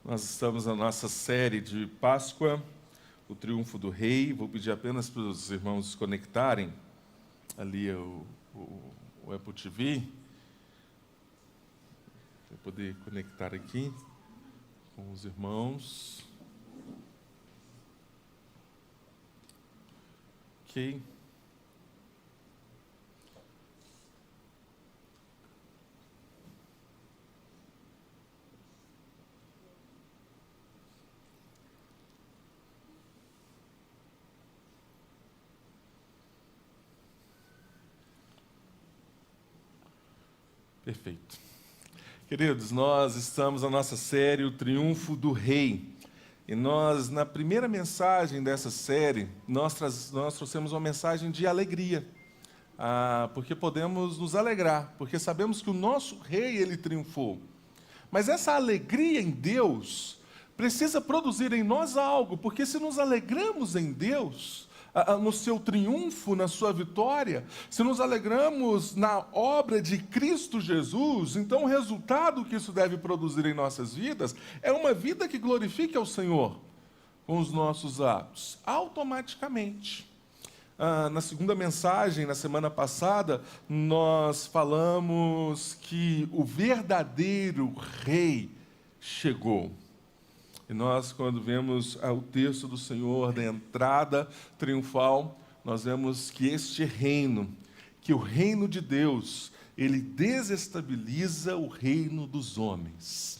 Nós estamos na nossa série de Páscoa, o Triunfo do Rei. Vou pedir apenas para os irmãos se conectarem ali o Apple TV, para poder conectar aqui com os irmãos. Ok. Perfeito. Queridos, nós estamos na nossa série, o Triunfo do Rei. E nós, na primeira mensagem dessa série, nós trouxemos uma mensagem de alegria. Porque podemos nos alegrar, porque sabemos que o nosso Rei, ele triunfou. Mas essa alegria em Deus precisa produzir em nós algo, porque se nos alegramos em Deus, no seu triunfo, na sua vitória, se nos alegramos na obra de Cristo Jesus, então o resultado que isso deve produzir em nossas vidas é uma vida que glorifique ao Senhor com os nossos atos, automaticamente. Na segunda mensagem, na semana passada, nós falamos que o verdadeiro Rei chegou. E nós, quando vemos o texto do Senhor, da entrada triunfal, nós vemos que este reino, que o reino de Deus, ele desestabiliza o reino dos homens.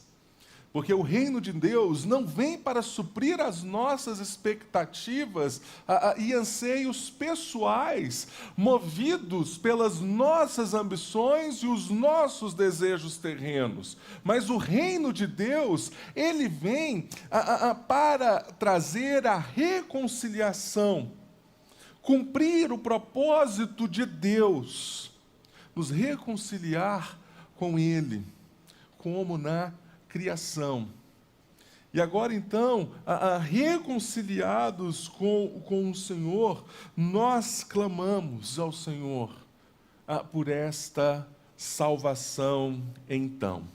Porque o reino de Deus não vem para suprir as nossas expectativas e anseios pessoais, movidos pelas nossas ambições e os nossos desejos terrenos. Mas o reino de Deus, ele vem para trazer a reconciliação, cumprir o propósito de Deus, nos reconciliar com Ele, como na criação. E agora então, reconciliados com o Senhor, nós clamamos ao Senhor por esta salvação então.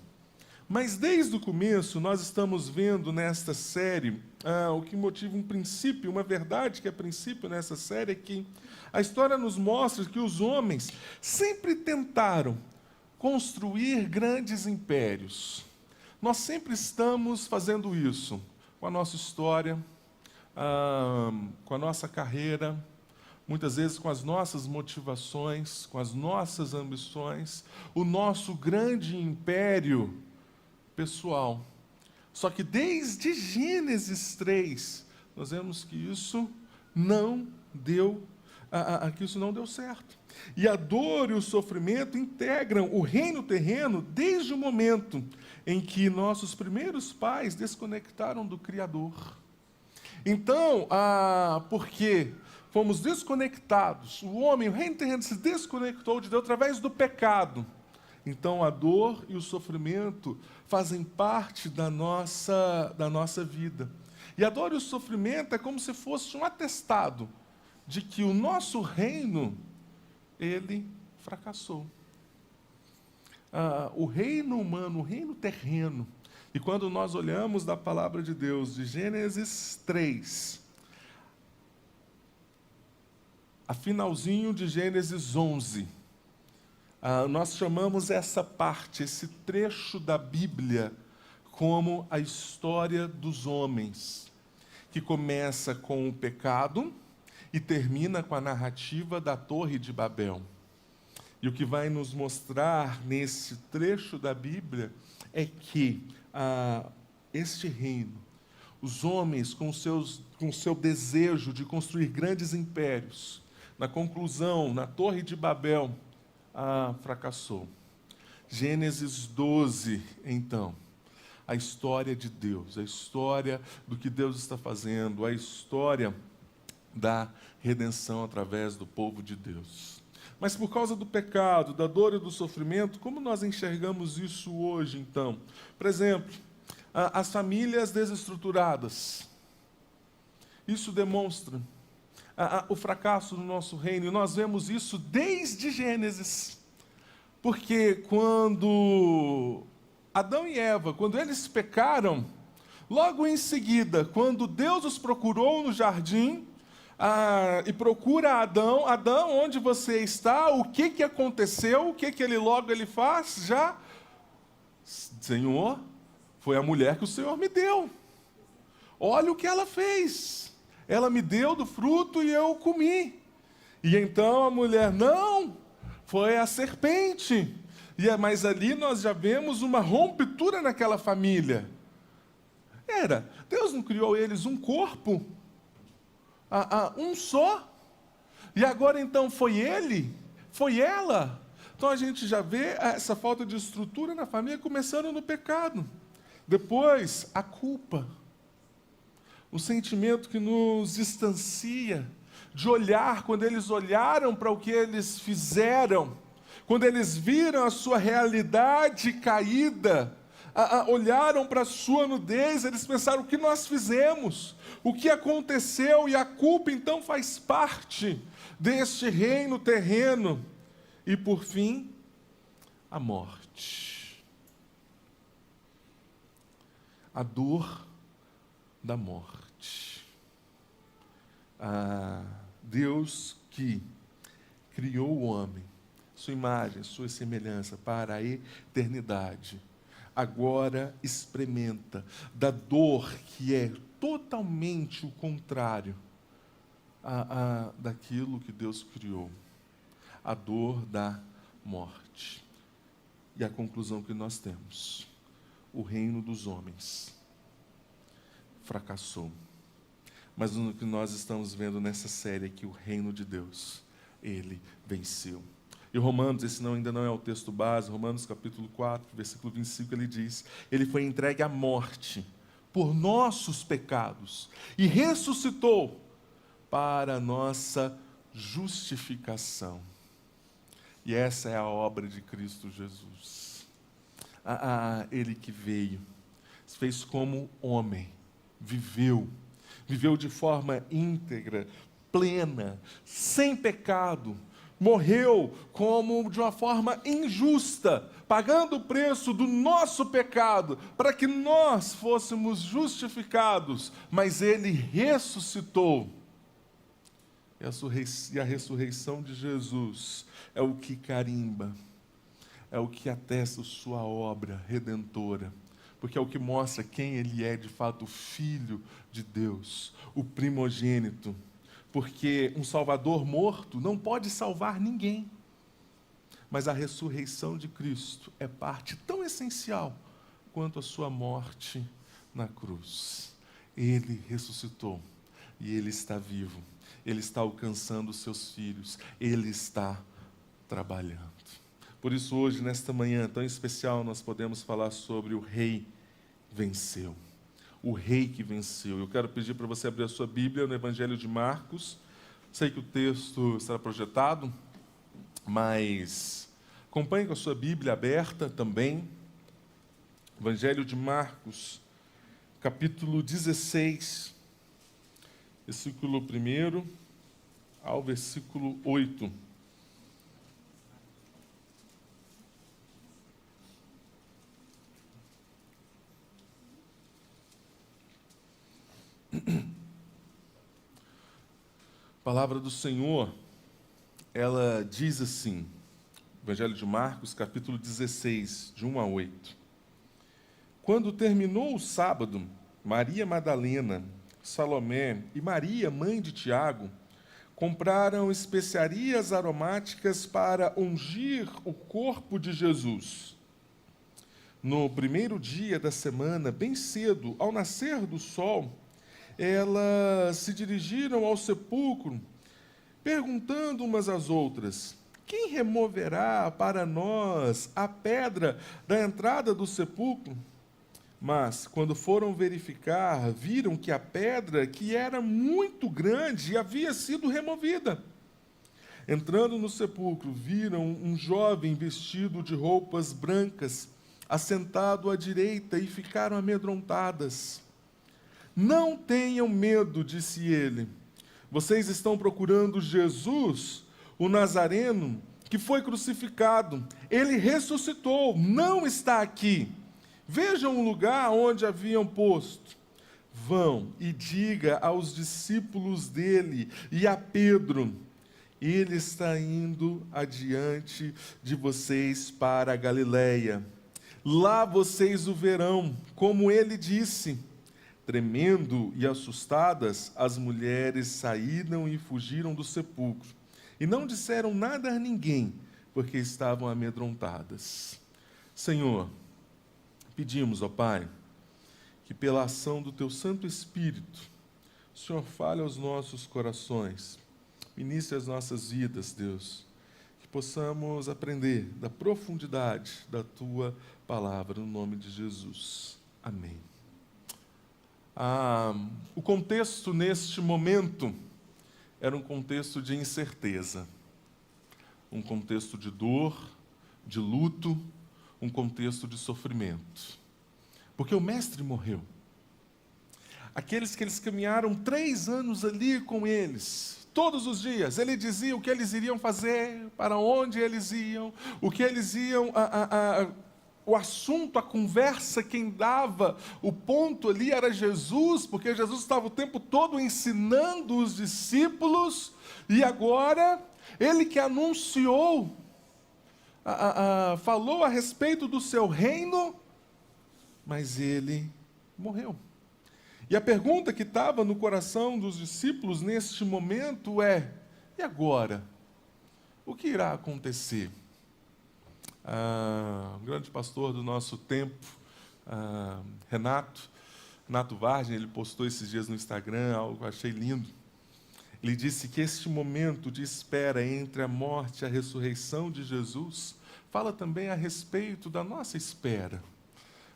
Mas desde o começo nós estamos vendo nesta série o que motiva um princípio, uma verdade que é princípio nessa série, é que a história nos mostra que os homens sempre tentaram construir grandes impérios. Nós sempre estamos fazendo isso com a nossa história, com a nossa carreira, muitas vezes com as nossas motivações, com as nossas ambições, o nosso grande império pessoal. Só que desde Gênesis 3, nós vemos que isso não deu certo. E a dor e o sofrimento integram o reino terreno desde o momento em que nossos primeiros pais desconectaram do Criador. Então, porque fomos desconectados, o homem, o reino terreno se desconectou de Deus através do pecado. Então, a dor e o sofrimento fazem parte da nossa vida. E a dor e o sofrimento é como se fosse um atestado de que o nosso reino, ele fracassou. O reino humano, o reino terreno. E quando nós olhamos da palavra de Deus, de Gênesis 3, a finalzinho de Gênesis 11, nós chamamos essa parte, esse trecho da Bíblia, como a história dos homens, que começa com o pecado e termina com a narrativa da Torre de Babel. E o que vai nos mostrar nesse trecho da Bíblia é que este reino, os homens com o seu desejo de construir grandes impérios, na conclusão, na Torre de Babel, fracassou. Gênesis 12, então, a história de Deus, a história do que Deus está fazendo, a história da redenção através do povo de Deus. Mas por causa do pecado, da dor e do sofrimento, como nós enxergamos isso hoje, então? Por exemplo, as famílias desestruturadas. Isso demonstra o fracasso do nosso reino. E nós vemos isso desde Gênesis. Porque quando Adão e Eva, quando eles pecaram, Logo em seguida, quando Deus os procurou no jardim, e procura Adão, Adão, onde você está? O que aconteceu? O que ele faz? Já, Senhor, foi a mulher que o Senhor me deu. Olha o que ela fez. Ela me deu do fruto e eu comi. E então a mulher, não, foi a serpente. Mas ali nós já vemos uma ruptura naquela família. Deus não criou eles um corpo? Um só? E agora então foi ele? Foi ela? Então a gente já vê essa falta de estrutura na família começando no pecado. Depois, a culpa. O sentimento que nos distancia de olhar, quando eles olharam para o que eles fizeram, quando eles viram a sua realidade caída, olharam para a sua nudez, eles pensaram: o que nós fizemos? O que aconteceu? E a culpa então faz parte deste reino terreno. E por fim, a morte. A dor da morte. Deus que criou o homem, sua imagem, sua semelhança para a eternidade, agora experimenta da dor que é totalmente o contrário daquilo que Deus criou. A dor da morte. E a conclusão que nós temos: o reino dos homens fracassou. Mas o que nós estamos vendo nessa série é que o reino de Deus, ele venceu. E Romanos, esse ainda não é o texto base, Romanos capítulo 4, versículo 25, ele diz: ele foi entregue à morte por nossos pecados e ressuscitou para a nossa justificação. E essa é a obra de Cristo Jesus. Ele que veio, se fez como homem, viveu de forma íntegra, plena, sem pecado, morreu como de uma forma injusta, pagando o preço do nosso pecado, para que nós fôssemos justificados, mas ele ressuscitou. E a ressurreição de Jesus é o que carimba, é o que atesta a sua obra redentora, porque é o que mostra quem ele é de fato, o Filho de Deus, o primogênito, porque um Salvador morto não pode salvar ninguém, mas a ressurreição de Cristo é parte tão essencial quanto a sua morte na cruz. Ele ressuscitou e ele está vivo. Ele está alcançando os seus filhos. Ele está trabalhando. Por isso hoje, nesta manhã tão especial, nós podemos falar sobre o Rei venceu. O Rei que venceu. Eu quero pedir para você abrir a sua Bíblia no Evangelho de Marcos. Sei que o texto estará projetado, mas acompanhe com a sua Bíblia aberta também. Evangelho de Marcos, capítulo 16. Versículo 1 ao versículo 8. A palavra do Senhor, ela diz assim, Evangelho de Marcos, capítulo 16, de 1 a 8. Quando terminou o sábado, Maria Madalena, Salomé e Maria, mãe de Tiago, compraram especiarias aromáticas para ungir o corpo de Jesus. No primeiro dia da semana, bem cedo, ao nascer do sol, elas se dirigiram ao sepulcro, perguntando umas às outras: quem removerá para nós a pedra da entrada do sepulcro? Mas, quando foram verificar, viram que a pedra, que era muito grande, havia sido removida. Entrando no sepulcro, viram um jovem vestido de roupas brancas, assentado à direita, e ficaram amedrontadas. Não tenham medo, disse ele. Vocês estão procurando Jesus, o Nazareno, que foi crucificado. Ele ressuscitou, não está aqui. Vejam o lugar onde haviam posto. vão e diga aos discípulos dele e a Pedro: ele está indo adiante de vocês para a Galileia. Lá vocês o verão, como ele disse. Tremendo e assustadas, as mulheres saíram e fugiram do sepulcro. E não disseram nada a ninguém, porque estavam amedrontadas. Senhor, pedimos, ó Pai, que pela ação do Teu Santo Espírito, o Senhor fale aos nossos corações, ministre as nossas vidas, Deus, que possamos aprender da profundidade da Tua palavra, no nome de Jesus. Amém. O contexto neste momento era um contexto de incerteza, um contexto de dor, de luto, um contexto de sofrimento. Porque o mestre morreu. Aqueles que eles caminharam 3 anos ali com eles, todos os dias, ele dizia o que eles iriam fazer, para onde eles iam, o que eles iam o assunto, a conversa, quem dava o ponto ali era Jesus, porque Jesus estava o tempo todo ensinando os discípulos, e agora, ele que anunciou, falou a respeito do seu reino, mas ele morreu. E a pergunta que estava no coração dos discípulos neste momento é: e agora? O que irá acontecer? Um grande pastor do nosso tempo, Renato Vargem, ele postou esses dias no Instagram, algo que eu achei lindo. Ele disse que este momento de espera entre a morte e a ressurreição de Jesus fala também a respeito da nossa espera,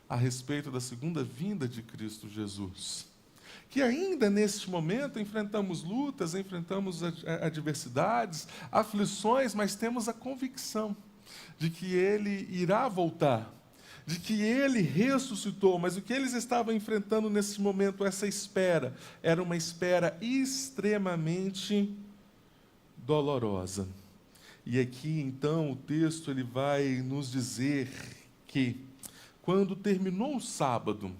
a respeito da segunda vinda de Cristo Jesus. Que ainda neste momento enfrentamos lutas, enfrentamos adversidades, aflições, mas temos a convicção de que Ele irá voltar, de que Ele ressuscitou, mas o que eles estavam enfrentando nesse momento, essa espera, era uma espera extremamente dolorosa. E aqui, então, o texto ele vai nos dizer que, quando terminou o sábado,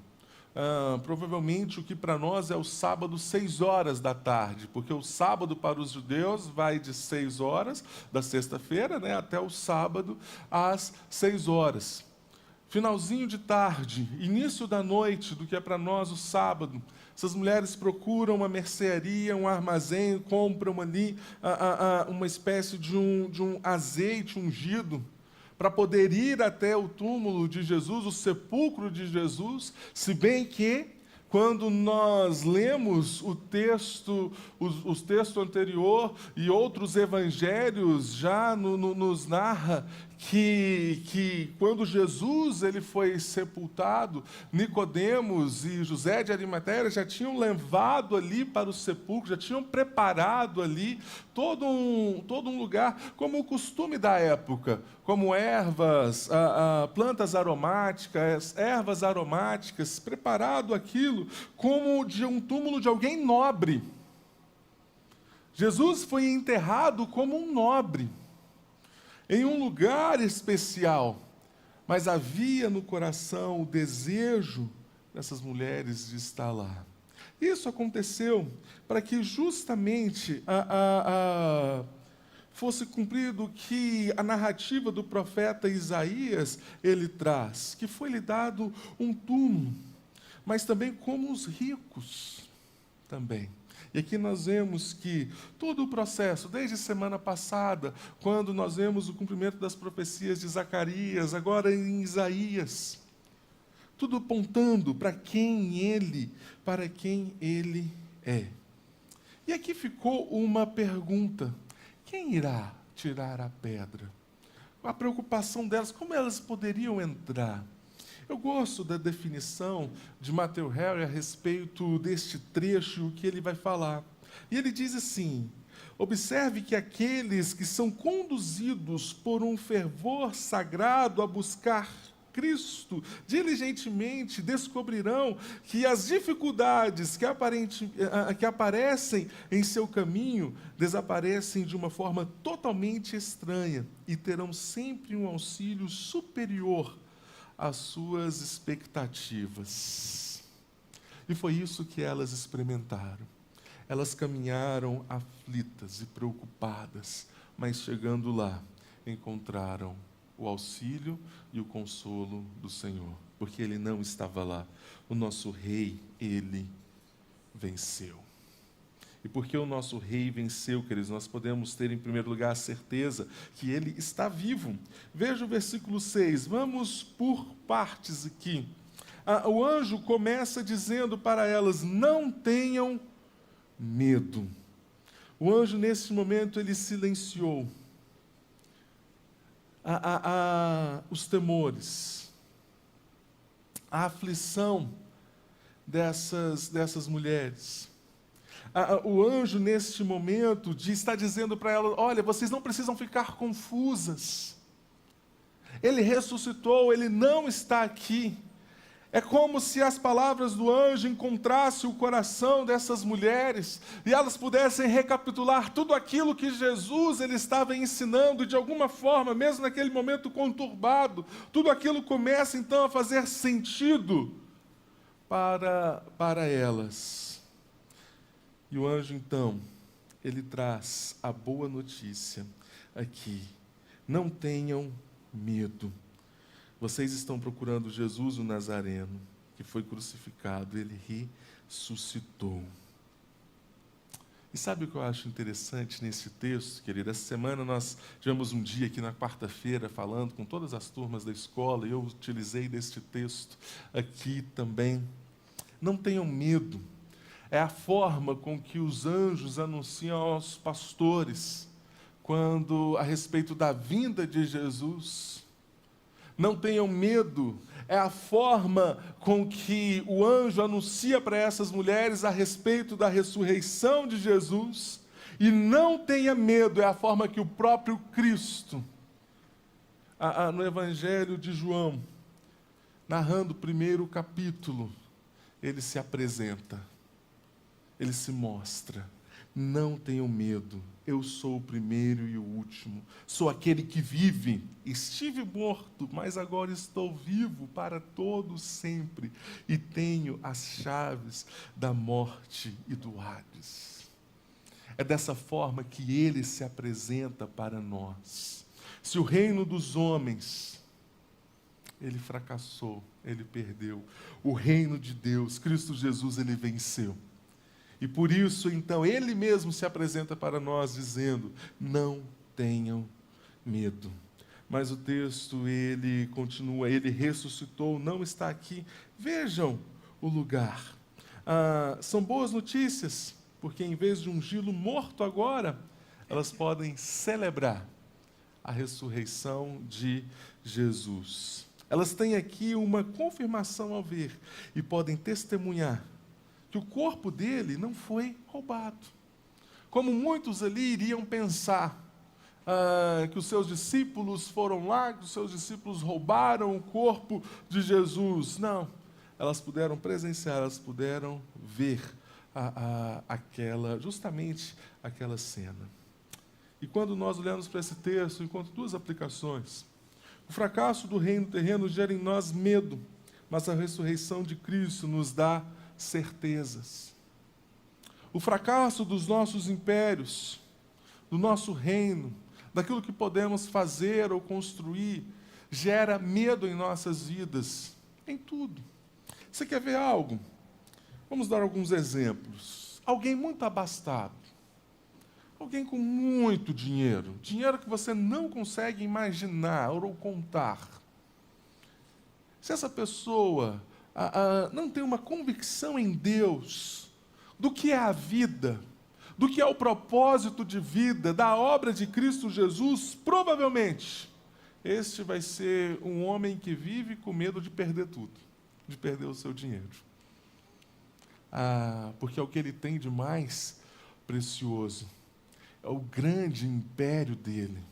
provavelmente o que para nós é o sábado 6 horas da tarde, porque o sábado para os judeus vai de 6 horas da sexta-feira, né, até o sábado às 6 horas. Finalzinho de tarde, início da noite, do que é para nós o sábado, essas mulheres procuram uma mercearia, um armazém, compram ali uma espécie de um azeite ungido, para poder ir até o túmulo de Jesus, o sepulcro de Jesus, se bem que, quando nós lemos o texto anterior e outros evangelhos, já nos narra que quando Jesus ele foi sepultado, Nicodemos e José de Arimateia já tinham levado ali para o sepulcro, já tinham preparado ali todo um lugar, como o costume da época, como ervas, plantas aromáticas, ervas aromáticas, preparado aquilo como de um túmulo de alguém nobre. Jesus foi enterrado como um nobre, em um lugar especial, mas havia no coração o desejo dessas mulheres de estar lá. Isso aconteceu para que justamente fosse cumprido o que a narrativa do profeta Isaías ele traz, que foi-lhe dado um túmulo, mas também como os ricos também. E aqui nós vemos que todo o processo, desde semana passada, quando nós vemos o cumprimento das profecias de Zacarias, agora em Isaías, tudo apontando para quem ele é. E aqui ficou uma pergunta: quem irá tirar a pedra? A preocupação delas, como elas poderiam entrar? Eu gosto da definição de Matthew Henry a respeito deste trecho, o que ele vai falar. E ele diz assim: observe que aqueles que são conduzidos por um fervor sagrado a buscar Cristo, diligentemente descobrirão que as dificuldades que aparecem em seu caminho desaparecem de uma forma totalmente estranha e terão sempre um auxílio superior às suas expectativas. E foi isso que elas experimentaram. Elas caminharam aflitas e preocupadas, mas chegando lá, encontraram o auxílio e o consolo do Senhor, porque Ele não estava lá. O nosso Rei, Ele venceu. E porque o nosso Rei venceu, queridos, nós podemos ter, em primeiro lugar, a certeza que Ele está vivo. Veja o versículo 6, vamos por partes aqui. O anjo começa dizendo para elas: não tenham medo. O anjo, nesse momento, ele silenciou os temores, a aflição dessas mulheres. O anjo, neste momento, está dizendo para elas: olha, vocês não precisam ficar confusas. Ele ressuscitou, ele não está aqui. É como se as palavras do anjo encontrassem o coração dessas mulheres e elas pudessem recapitular tudo aquilo que Jesus ele estava ensinando, e de alguma forma, mesmo naquele momento conturbado, tudo aquilo começa então a fazer sentido para elas. E o anjo então, ele traz a boa notícia aqui: não tenham medo. Vocês estão procurando Jesus o Nazareno, que foi crucificado, ele ressuscitou. E sabe o que eu acho interessante nesse texto, querido? Essa semana nós tivemos um dia aqui na quarta-feira falando com todas as turmas da escola, e eu utilizei deste texto aqui também. Não tenham medo. É a forma com que os anjos anunciam aos pastores quando a respeito da vinda de Jesus. Não tenham medo, é a forma com que o anjo anuncia para essas mulheres a respeito da ressurreição de Jesus. E não tenha medo, é a forma que o próprio Cristo, no Evangelho de João, narrando o primeiro capítulo, ele se apresenta, ele se mostra. Não tenham medo, eu sou o primeiro e o último, sou aquele que vive. Estive morto, mas agora estou vivo para todo sempre, e tenho as chaves da morte e do Hades. É dessa forma que ele se apresenta para nós. Se o reino dos homens, ele fracassou, ele perdeu, o reino de Deus, Cristo Jesus, ele venceu. E por isso, então, ele mesmo se apresenta para nós dizendo: não tenham medo. Mas o texto, ele continua: ele ressuscitou, não está aqui. Vejam o lugar. São boas notícias, porque em vez de ungí-lo morto agora, elas podem celebrar a ressurreição de Jesus. Elas têm aqui uma confirmação ao ver e podem testemunhar que o corpo dele não foi roubado. Como muitos ali iriam pensar, que os seus discípulos foram lá, que os seus discípulos roubaram o corpo de Jesus. Não, elas puderam presenciar, elas puderam ver justamente aquela cena. E quando nós olhamos para esse texto, encontro duas aplicações. O fracasso do reino terreno gera em nós medo, mas a ressurreição de Cristo nos dá certezas. O fracasso dos nossos impérios, do nosso reino, daquilo que podemos fazer ou construir, gera medo em nossas vidas, em tudo. Você quer ver algo? Vamos dar alguns exemplos. Alguém muito abastado, alguém com muito dinheiro, dinheiro que você não consegue imaginar ou contar. Se essa pessoa não tem uma convicção em Deus, do que é a vida, do que é o propósito de vida, da obra de Cristo Jesus, provavelmente, este vai ser um homem que vive com medo de perder tudo, de perder o seu dinheiro. Porque é o que ele tem de mais precioso, é o grande império dele.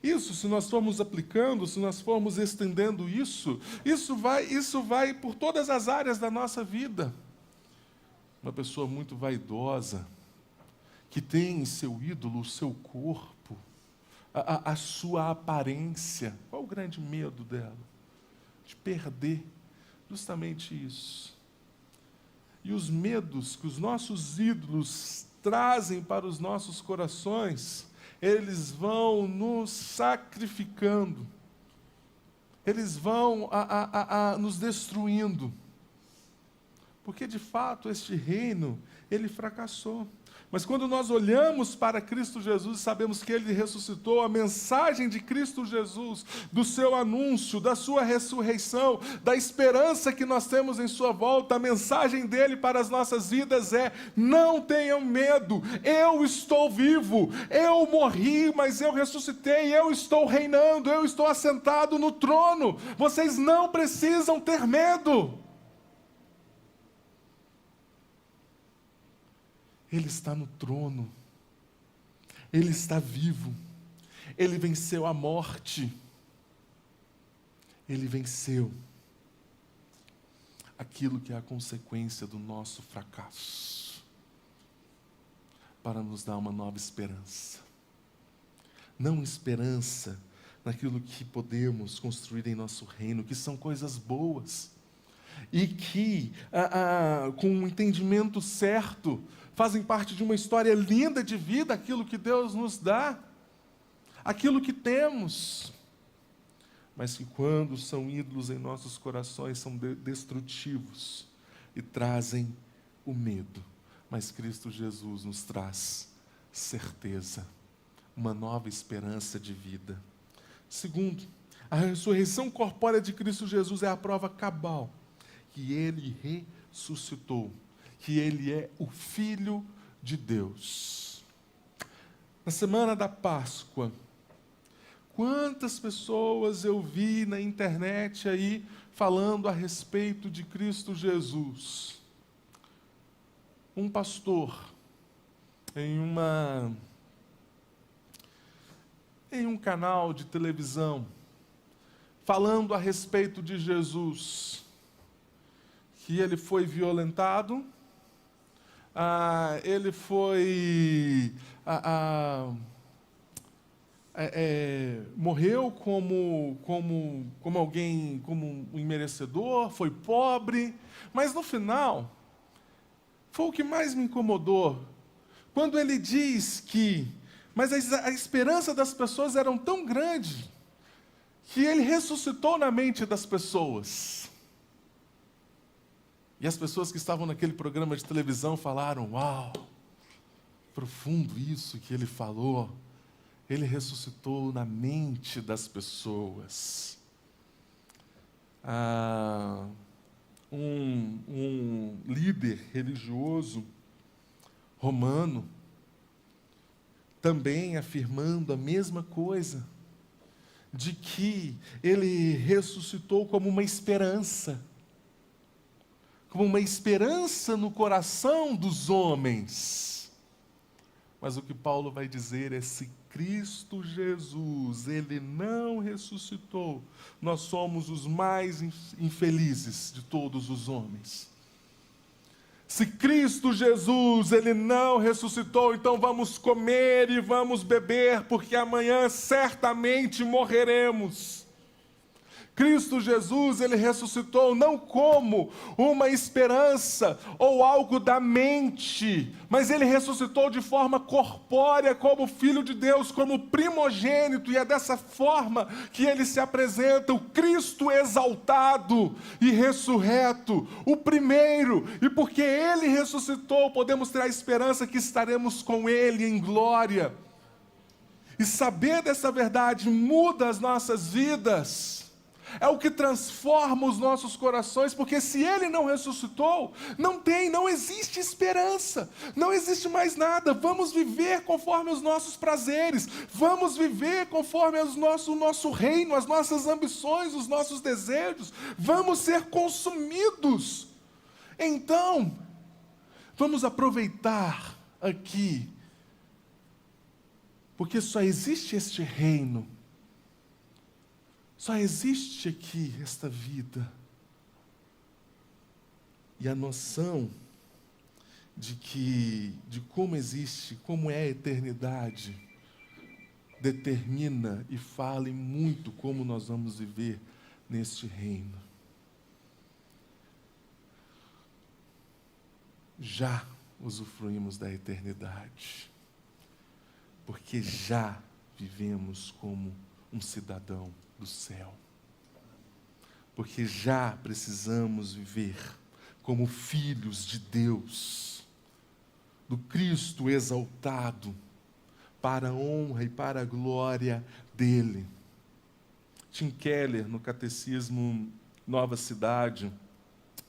Isso, se nós formos aplicando, se nós formos estendendo isso vai por todas as áreas da nossa vida. Uma pessoa muito vaidosa, que tem em seu ídolo o seu corpo, a sua aparência. Qual o grande medo dela? De perder justamente isso. E os medos que os nossos ídolos trazem para os nossos corações, eles vão nos sacrificando, eles vão nos destruindo. Porque, de fato, este reino, ele fracassou. Mas quando nós olhamos para Cristo Jesus e sabemos que Ele ressuscitou, a mensagem de Cristo Jesus, do seu anúncio, da sua ressurreição, da esperança que nós temos em sua volta, a mensagem dEle para as nossas vidas é: não tenham medo, eu estou vivo, eu morri, mas eu ressuscitei, eu estou reinando, eu estou assentado no trono, vocês não precisam ter medo. Ele está no trono, Ele está vivo, Ele venceu a morte, Ele venceu aquilo que é a consequência do nosso fracasso, para nos dar uma nova esperança. Não esperança naquilo que podemos construir em nosso reino, que são coisas boas, e que, com um entendimento certo, fazem parte de uma história linda de vida, aquilo que Deus nos dá, aquilo que temos, mas que quando são ídolos em nossos corações, são destrutivos e trazem o medo. Mas Cristo Jesus nos traz certeza, uma nova esperança de vida. Segundo, a ressurreição corpórea de Cristo Jesus é a prova cabal que Ele ressuscitou, que Ele é o Filho de Deus. Na semana da Páscoa, quantas pessoas eu vi na internet aí falando a respeito de Cristo Jesus. Um pastor, em um canal de televisão, falando a respeito de Jesus, que ele foi violentado, ele foi morreu como alguém, como um imerecedor, foi pobre, mas no final foi o que mais me incomodou, quando ele diz que, mas a esperança das pessoas era tão grande, que ele ressuscitou na mente das pessoas. E as pessoas que estavam naquele programa de televisão falaram: uau, profundo isso que ele falou. Ele ressuscitou na mente das pessoas. Um líder religioso romano, também afirmando a mesma coisa, de que ele ressuscitou como uma esperança no coração dos homens. Mas o que Paulo vai dizer é: se Cristo Jesus, Ele não ressuscitou, nós somos os mais infelizes de todos os homens. Se Cristo Jesus, Ele não ressuscitou, então vamos comer e vamos beber, porque amanhã certamente morreremos. Cristo Jesus, Ele ressuscitou não como uma esperança ou algo da mente, mas Ele ressuscitou de forma corpórea, como Filho de Deus, como primogênito, e é dessa forma que Ele se apresenta, o Cristo exaltado e ressurreto, o primeiro, e porque Ele ressuscitou, podemos ter a esperança que estaremos com Ele em glória. E saber dessa verdade muda as nossas vidas. É o que transforma os nossos corações, porque se Ele não ressuscitou, não existe esperança, não existe mais nada. Vamos viver conforme os nossos prazeres, vamos viver conforme o nosso reino, as nossas ambições, os nossos desejos, vamos ser consumidos. Então, vamos aproveitar aqui, porque só existe este reino, só existe aqui esta vida. E a noção de como existe, como é a eternidade, determina e fala em muito como nós vamos viver neste reino. já usufruímos da eternidade, porque já vivemos como um cidadão do céu, porque já precisamos viver como filhos de Deus, do Cristo exaltado, para a honra e para a glória dele. Tim Keller, no Catecismo Nova Cidade,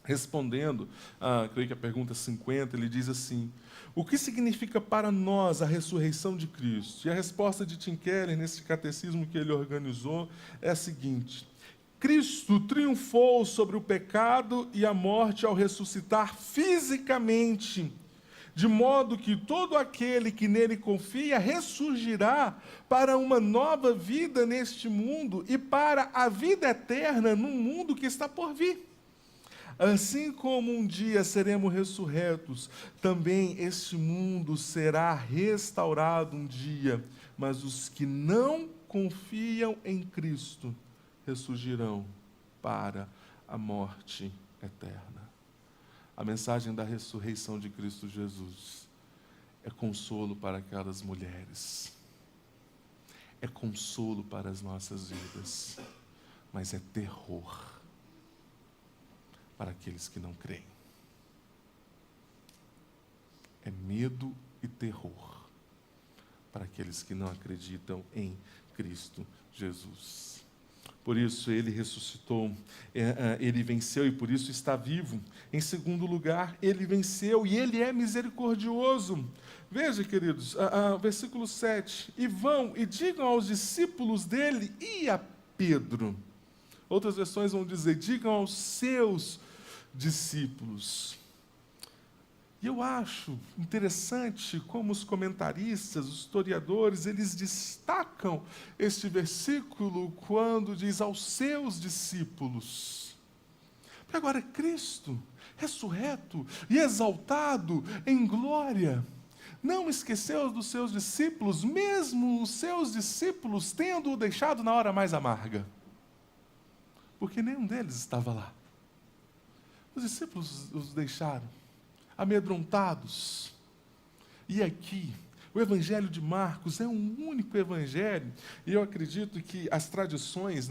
respondendo, creio que a pergunta 50, ele diz assim: o que significa para nós a ressurreição de Cristo? E a resposta de Tim Keller, nesse catecismo que ele organizou, é a seguinte: Cristo triunfou sobre o pecado e a morte ao ressuscitar fisicamente, de modo que todo aquele que nele confia ressurgirá para uma nova vida neste mundo e para a vida eterna no mundo que está por vir. Assim como um dia seremos ressurretos, também este mundo será restaurado um dia, mas os que não confiam em Cristo ressurgirão para a morte eterna. A mensagem da ressurreição de Cristo Jesus é consolo para aquelas mulheres, é consolo para as nossas vidas, mas é terror para aqueles que não creem. É medo e terror para aqueles que não acreditam em Cristo Jesus. Por isso ele ressuscitou, ele venceu e por isso está vivo. Em segundo lugar, ele venceu e ele é misericordioso. Veja, queridos, versículo 7. E vão e digam aos discípulos dele e a Pedro. Outras versões vão dizer, digam aos seus discípulos. E eu acho interessante como os comentaristas, os historiadores, eles destacam este versículo quando diz aos seus discípulos. Porque agora Cristo, ressurreto e exaltado em glória, não esqueceu dos seus discípulos, mesmo os seus discípulos tendo-o deixado na hora mais amarga. Porque nenhum deles estava lá. Os discípulos os deixaram amedrontados. E aqui, o Evangelho de Marcos é um único evangelho, e eu acredito que as tradições,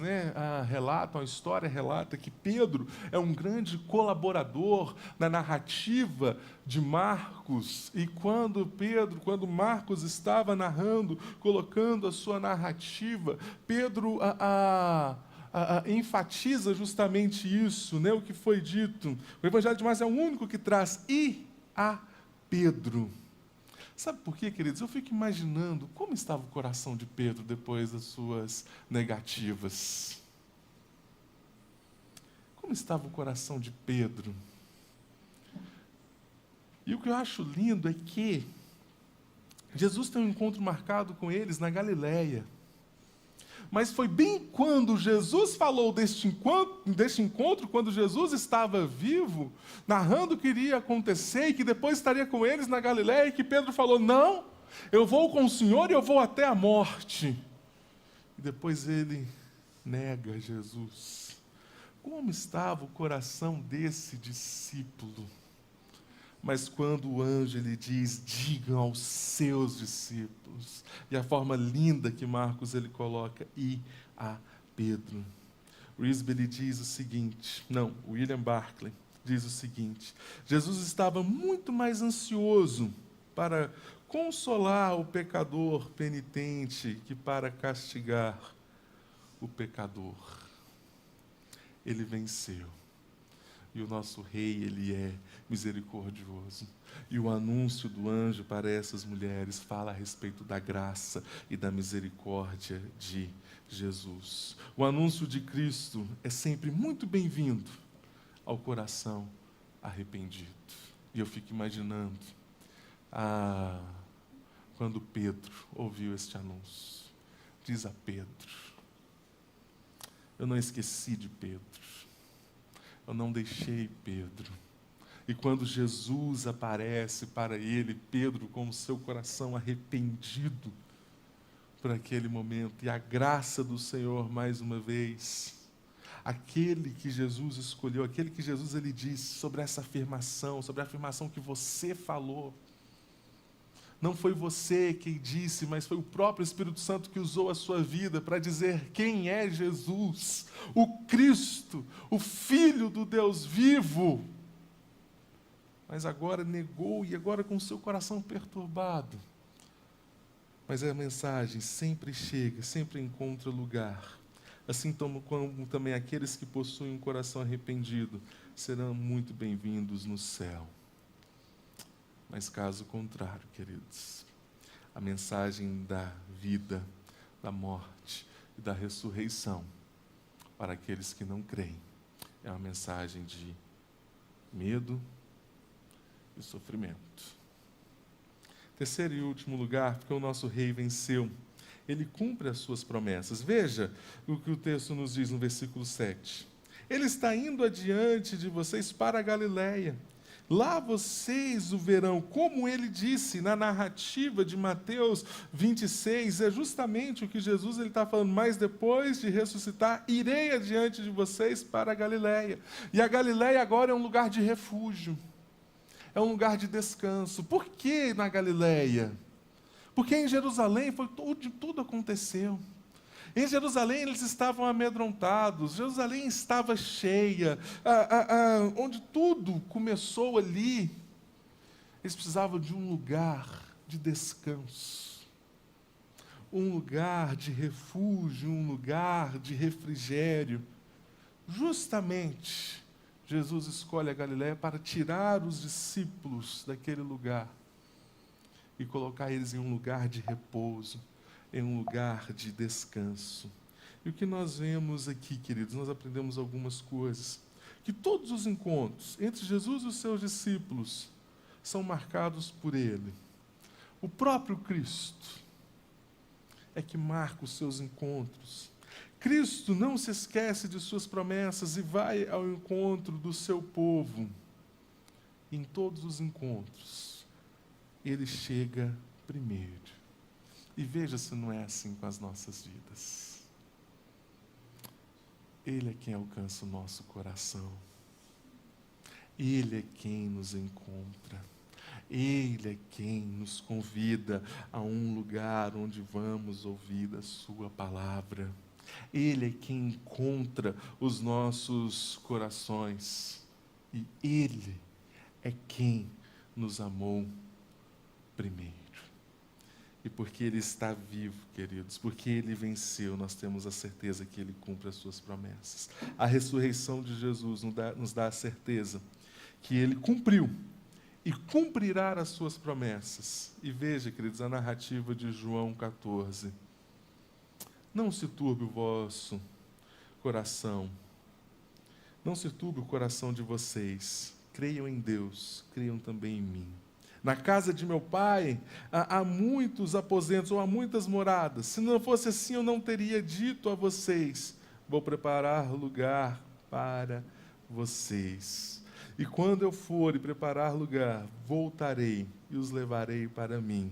relatam, a história relata que Pedro é um grande colaborador na narrativa de Marcos, e quando Marcos estava narrando, colocando a sua narrativa, Pedro enfatiza justamente isso, o que foi dito. O Evangelho de Marcos é o único que traz e a Pedro. Sabe por quê, queridos? Eu fico imaginando como estava o coração de Pedro depois das suas negativas. Como estava o coração de Pedro? E o que eu acho lindo é que Jesus tem um encontro marcado com eles na Galileia. Mas foi bem quando Jesus falou deste encontro, quando Jesus estava vivo, narrando o que iria acontecer e que depois estaria com eles na Galileia, que Pedro falou, não, eu vou com o Senhor e eu vou até a morte. E depois ele nega Jesus. Como estava o coração desse discípulo? Mas quando o anjo lhe diz, digam aos seus discípulos, e a forma linda que Marcos ele coloca, e a Pedro. Risby diz o seguinte, William Barclay diz o seguinte, Jesus estava muito mais ansioso para consolar o pecador penitente que para castigar o pecador. Ele venceu. E o nosso rei, ele é misericordioso. E o anúncio do anjo para essas mulheres fala a respeito da graça e da misericórdia de Jesus. O anúncio de Cristo é sempre muito bem-vindo ao coração arrependido. E eu fico imaginando, quando Pedro ouviu este anúncio, diz a Pedro, eu não esqueci de Pedro. Eu não deixei Pedro. E quando Jesus aparece para ele, Pedro, com o seu coração arrependido por aquele momento, e a graça do Senhor, mais uma vez, aquele que Jesus escolheu, aquele que Jesus ele disse sobre essa afirmação, sobre a afirmação que você falou. Não foi você quem disse, mas foi o próprio Espírito Santo que usou a sua vida para dizer quem é Jesus, o Cristo, o Filho do Deus vivo. Mas agora negou e agora com o seu coração perturbado. Mas a mensagem sempre chega, sempre encontra lugar. Assim como também aqueles que possuem um coração arrependido serão muito bem-vindos no céu. Mas caso contrário, queridos, a mensagem da vida, da morte e da ressurreição para aqueles que não creem é uma mensagem de medo e sofrimento. Terceiro e último lugar, porque o nosso rei venceu. Ele cumpre as suas promessas. Veja o que o texto nos diz no versículo 7. Ele está indo adiante de vocês para a Galileia. Lá vocês o verão, como ele disse na narrativa de Mateus 26, é justamente o que Jesus está falando, mas depois de ressuscitar, irei adiante de vocês para a Galileia. E a Galileia agora é um lugar de refúgio, é um lugar de descanso. Por que na Galileia? Porque em Jerusalém foi onde tudo aconteceu. Em Jerusalém eles estavam amedrontados, Jerusalém estava cheia, onde tudo começou ali. Eles precisavam de um lugar de descanso, um lugar de refúgio, um lugar de refrigério. Justamente, Jesus escolhe a Galileia para tirar os discípulos daquele lugar e colocar eles em um lugar de repouso, em um lugar de descanso. E o que nós vemos aqui, queridos, nós aprendemos algumas coisas. Que todos os encontros entre Jesus e os seus discípulos são marcados por Ele. O próprio Cristo é que marca os seus encontros. Cristo não se esquece de suas promessas e vai ao encontro do seu povo. Em todos os encontros, Ele chega primeiro. E veja se não é assim com as nossas vidas. Ele é quem alcança o nosso coração. Ele é quem nos encontra. Ele é quem nos convida a um lugar onde vamos ouvir a sua palavra. Ele é quem encontra os nossos corações. E Ele é quem nos amou primeiro. E porque Ele está vivo, queridos, porque Ele venceu, nós temos a certeza que Ele cumpre as suas promessas. A ressurreição de Jesus nos dá a certeza que Ele cumpriu e cumprirá as suas promessas. E veja, queridos, a narrativa de João 14. Não se turbe o vosso coração. Não se turbe o coração de vocês. Creiam em Deus, creiam também em mim. Na casa de meu pai há muitos aposentos, ou há muitas moradas. Se não fosse assim, eu não teria dito a vocês: vou preparar lugar para vocês. E quando eu for e preparar lugar, voltarei e os levarei para mim,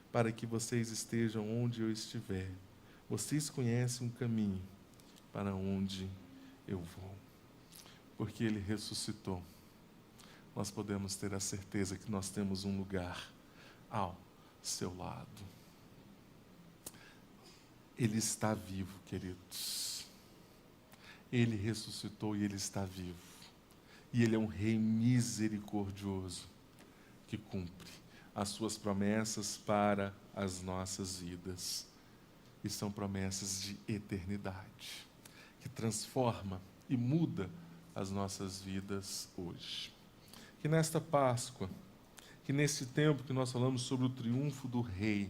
para que vocês estejam onde eu estiver. Vocês conhecem um caminho para onde eu vou. Porque Ele ressuscitou. Nós podemos ter a certeza que nós temos um lugar ao seu lado. Ele está vivo, queridos. Ele ressuscitou e Ele está vivo. E Ele é um Rei misericordioso que cumpre as suas promessas para as nossas vidas. E são promessas de eternidade, que transforma e muda as nossas vidas hoje. Que nesta Páscoa, que nesse tempo que nós falamos sobre o triunfo do Rei,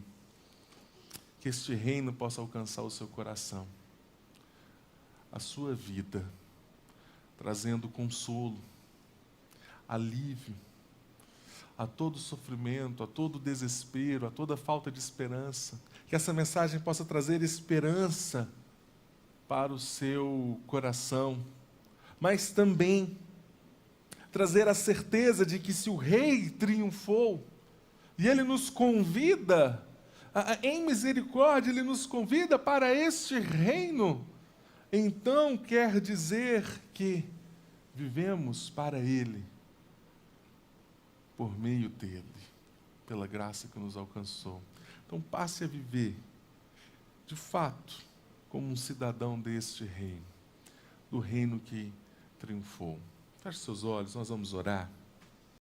que este reino possa alcançar o seu coração, a sua vida, trazendo consolo, alívio a todo sofrimento, a todo desespero, a toda falta de esperança. Que essa mensagem possa trazer esperança para o seu coração, mas também trazer a certeza de que se o Rei triunfou, e Ele nos convida, em misericórdia, Ele nos convida para este reino, então quer dizer que vivemos para Ele, por meio dEle, pela graça que nos alcançou. Então passe a viver, de fato, como um cidadão deste reino, do reino que triunfou. Feche seus olhos, nós vamos orar.